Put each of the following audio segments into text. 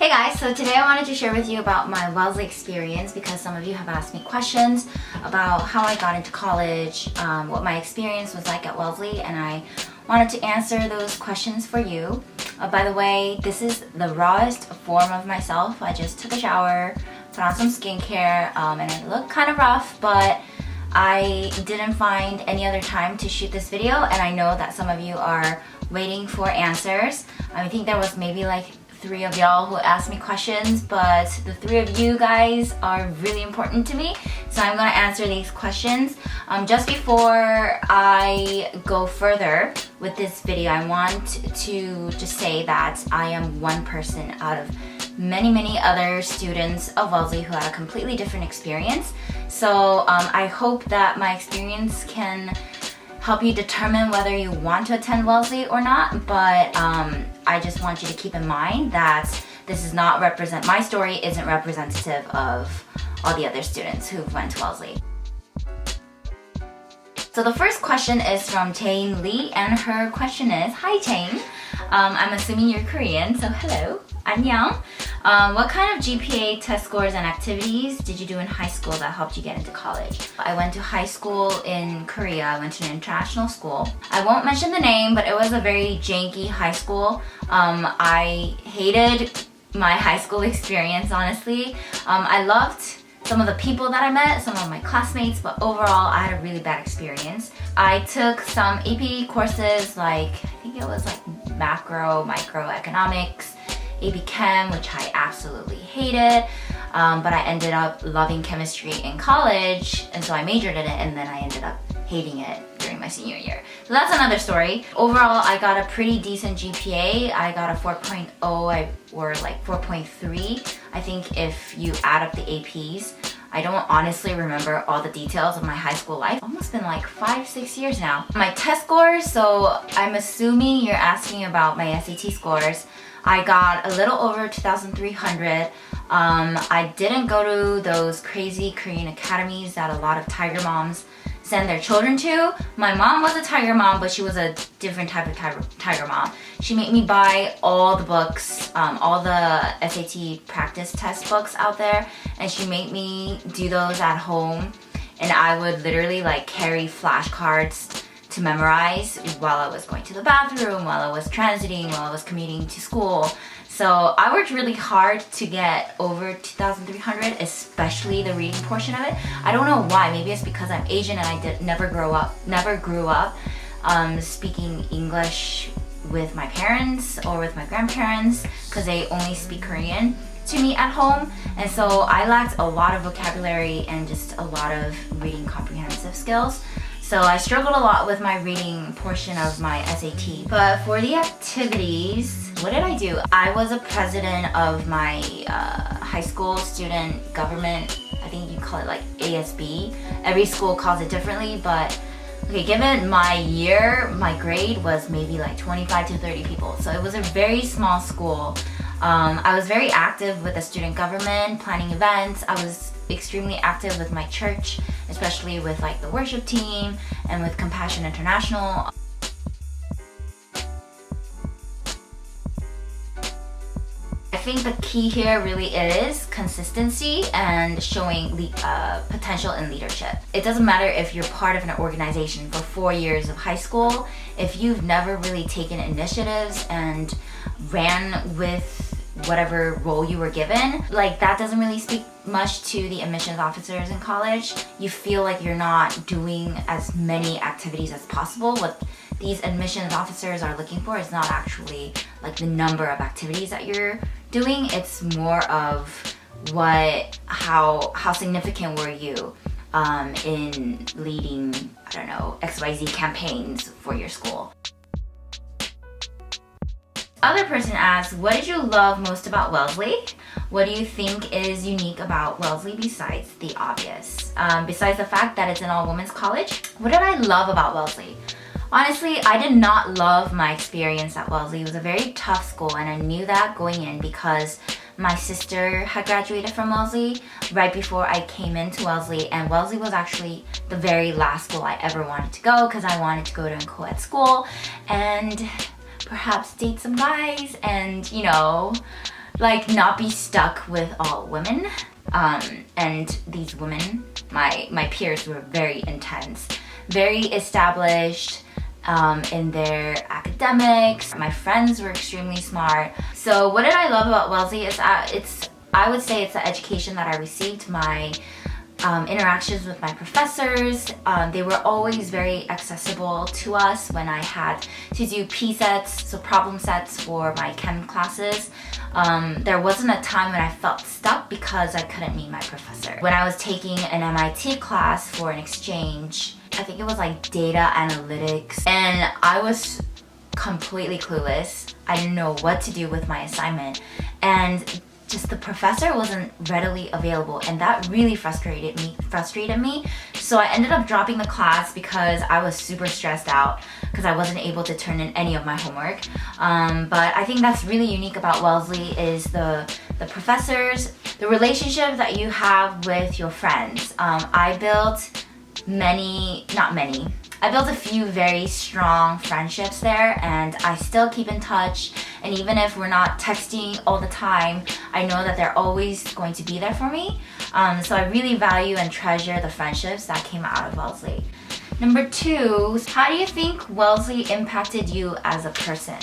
Hey guys, so today I wanted to share with you about my Wellesley experience because some of you have asked me questions about how I got into college, what my experience was like at Wellesley, and I wanted to answer those questions for you. By the way, this is the rawest form of myself. I just took a shower, put on some skincare, and I look kind of rough, but I didn't find any other time to shoot this video, and I know that some of you are waiting for answers. I think there was maybe like 3 of y'all who asked me questions, but the 3 of you guys are really important to me, so I'm going to answer these questions. Just before I go further with this video, I want to just say that I am one person out of many other students of Wellesley who had a completely different experience. So I hope that my experience can help you determine whether you want to attend Wellesley or not, but I just want you to keep in mind that this is not my story isn't representative of all the other students who've went to Wellesley. So the first question is from Jane Lee, and her question is, hi Jane, I'm assuming you're Korean, so hello, 안녕. What kind of GPA test scores and activities did you do in high school that helped you get into college? I went to high school in Korea. I went to an international school. I won't mention the name, but it was a very janky high school. I hated my high school experience, honestly. I loved some of the people that I met, some of my classmates, but overall I had a really bad experience. I took some AP courses like, I think it was like macro, microeconomics, AP Chem, which I absolutely hated, but I ended up loving chemistry in college, and so I majored in it, and then I ended up hating it during my senior year. So that's another story. Overall, I got a pretty decent GPA. I got a 4.0 or like 4.3. I think if you add up the APs. I don't honestly remember all the details of my high school life. It's almost been like 5-6 years now. My test scores, so I'm assuming you're asking about my SAT scores. I got a little over 2,300. I didn't go to those crazy Korean academies that a lot of tiger moms send their children to. My mom was a tiger mom, but she was a different type of tiger mom. She made me buy all the books, all the SAT practice test books out there, and she made me do those at home, and I would literally like carry flashcards to memorize while I was going to the bathroom, while I was transiting, while I was commuting to school. So I worked really hard to get over 2,300, especially the reading portion of it. I don't know why. Maybe it's because I'm Asian and I never grew up speaking English with my parents or with my grandparents because they only speak Korean to me at home, and so I lacked a lot of vocabulary and just a lot of reading comprehensive skills. So I struggled a lot with my reading portion of my SAT. But for the activities, what did I do? I was a president of my high school student government. I think you call it like ASB. Every school calls it differently, but okay, given my year, my grade was maybe like 25 to 30 people. So it was a very small school. I was very active with the student government, planning events. I was extremely active with my church, especially with like the worship team and with Compassion International. I think the key here really is consistency and showing potential in leadership. It doesn't matter if you're part of an organization for 4 years of high school, if you've never really taken initiatives and ran with whatever role you were given, like that doesn't really speak much to the admissions officers in college. You feel like you're not doing as many activities as possible. What these admissions officers are looking for is not actually like the number of activities that you're doing. It's more of how significant were you in leading, I don't know, XYZ campaigns for your school. Other person asks, what did you love most about Wellesley? What do you think is unique about Wellesley besides the obvious? Besides the fact that it's an all-women's college, what did I love about Wellesley? Honestly, I did not love my experience at Wellesley. It was a very tough school, and I knew that going in because my sister had graduated from Wellesley right before I came into Wellesley, and Wellesley was actually the very last school I ever wanted to go because I wanted to go to a co-ed school and perhaps date some guys and, you know, like not be stuck with all women. And these women, my peers, were very intense, very established in their academics. My friends were extremely smart. So what did I love about Wellesley is I would say it's the education that I received, my interactions with my professors. They were always very accessible to us when I had to do P sets, so problem sets for my chem classes. There wasn't a time when I felt stuck because I couldn't meet my professor. When I was taking an MIT class for an exchange, I think it was like data analytics, and I was completely clueless. I didn't know what to do with my assignment, and just the professor wasn't readily available, and that really frustrated me. So I ended up dropping the class because I was super stressed out because I wasn't able to turn in any of my homework. But I think that's really unique about Wellesley is the professors, the relationship that you have with your friends. I built I built a few very strong friendships there, and I still keep in touch. And even if we're not texting all the time, I know that they're always going to be there for me. So I really value and treasure the friendships that came out of Wellesley. Number 2, how do you think Wellesley impacted you as a person?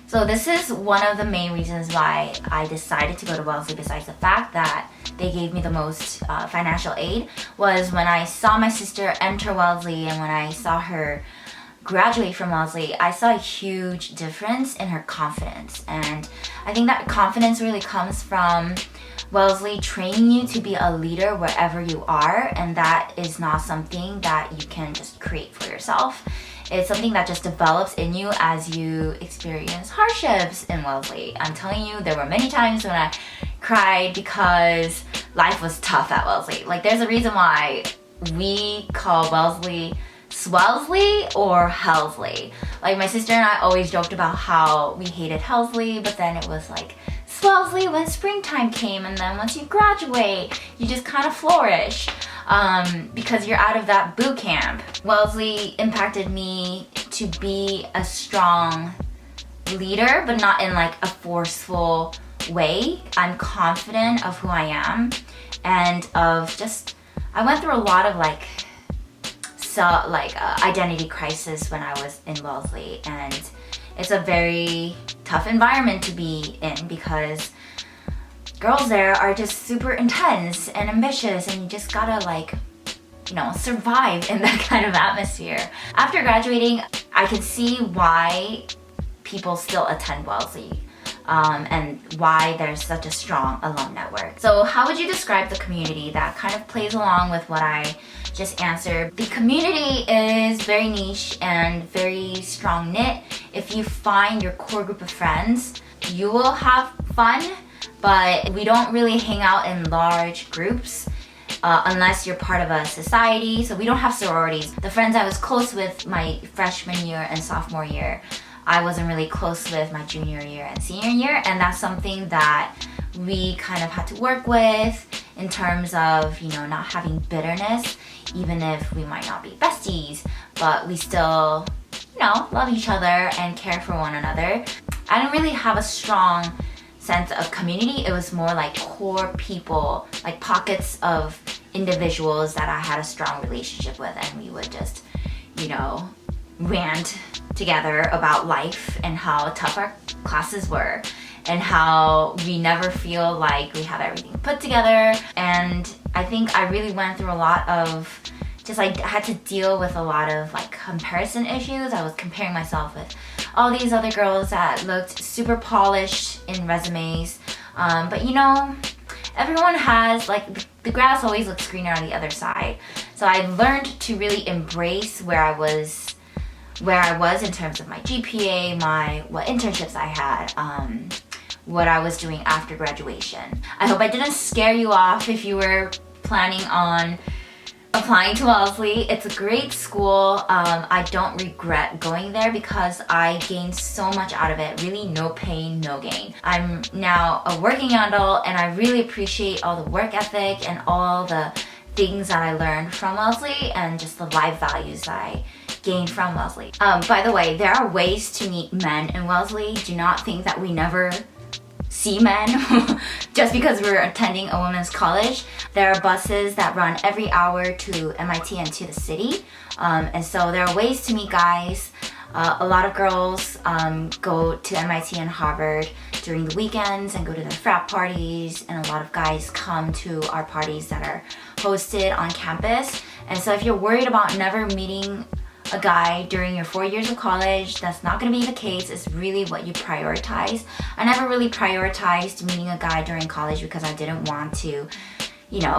So this is one of the main reasons why I decided to go to Wellesley, besides the fact that they gave me the most financial aid, was when I saw my sister enter Wellesley and when I saw her graduate from Wellesley, I saw a huge difference in her confidence. And I think that confidence really comes from Wellesley training you to be a leader wherever you are, and that is not something that you can just create for yourself. It's something that just develops in you as you experience hardships in Wellesley. I'm telling you, there were many times when I cried because life was tough at Wellesley. Like, there's a reason why we call Wellesley Swellesley or Hellesley. Like, my sister and I always joked about how we hated Hellesley, but then it was like Swellesley when springtime came, and then once you graduate, you just kind of flourish. Because you're out of that boot camp. Wellesley impacted me to be a strong leader, but not in like a forceful way. I'm confident of who I am, and of just, I went through a lot of identity crisis when I was in Wellesley, and it's a very tough environment to be in because girls there are just super intense and ambitious, and you just gotta survive in that kind of atmosphere. After graduating, I could see why people still attend Wellesley, and why there's such a strong alum network. So how would you describe the community? That kind of plays along with what I just answered. The community is very niche and very strong knit. If you find your core group of friends, you will have fun, but we don't really hang out in large groups unless you're part of a society. So we don't have sororities. The friends I was close with my freshman year and sophomore year, I wasn't really close with my junior year and senior year, and that's something that we kind of had to work with in terms of, not having bitterness, even if we might not be besties, but we still, love each other and care for one another. I didn't really have a strong sense of community. It was more like core people, like pockets of individuals that I had a strong relationship with, and we would just, rant together about life and how tough our classes were and how we never feel like we have everything put together. And I think I really went through a lot of I had to deal with a lot of comparison issues. I was comparing myself with all these other girls that looked super polished in resumes. But everyone has, the grass always looks greener on the other side. So I learned to really embrace where I was in terms of my GPA, what internships I had, what I was doing after graduation. I hope I didn't scare you off if you were planning on applying to Wellesley. It's a great school. I don't regret going there because I gained so much out of it. Really, no pain, no gain. I'm now a working adult, and I really appreciate all the work ethic and all the things that I learned from Wellesley and just the life values that I gained from Wellesley. By the way, there are ways to meet men in Wellesley. Do not think that we never see men just because we're attending a women's college. There are buses that run every hour to MIT and to the city. And so there are ways to meet guys. A lot of girls go to MIT and Harvard during the weekends and go to their frat parties, and a lot of guys come to our parties that are hosted on campus. And so if you're worried about never meeting a guy during your 4 years of college, that's not going to be the case. It's really what you prioritize. I never really prioritized meeting a guy during college because I didn't want to,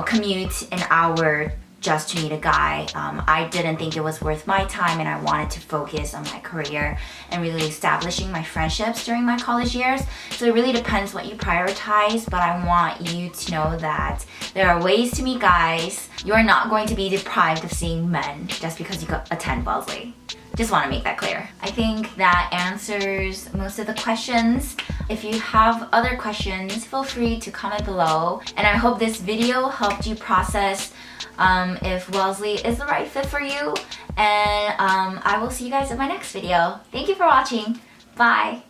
commute an hour just to meet a guy. I didn't think it was worth my time, and I wanted to focus on my career and really establishing my friendships during my college years. So it really depends what you prioritize, but I want you to know that there are ways to meet guys. You are not going to be deprived of seeing men just because you attend Wellesley. Just want to make that clear. I think that answers most of the questions. If you have other questions, feel free to comment below. And I hope this video helped you process if Wellesley is the right fit for you. And I will see you guys in my next video. Thank you for watching. Bye.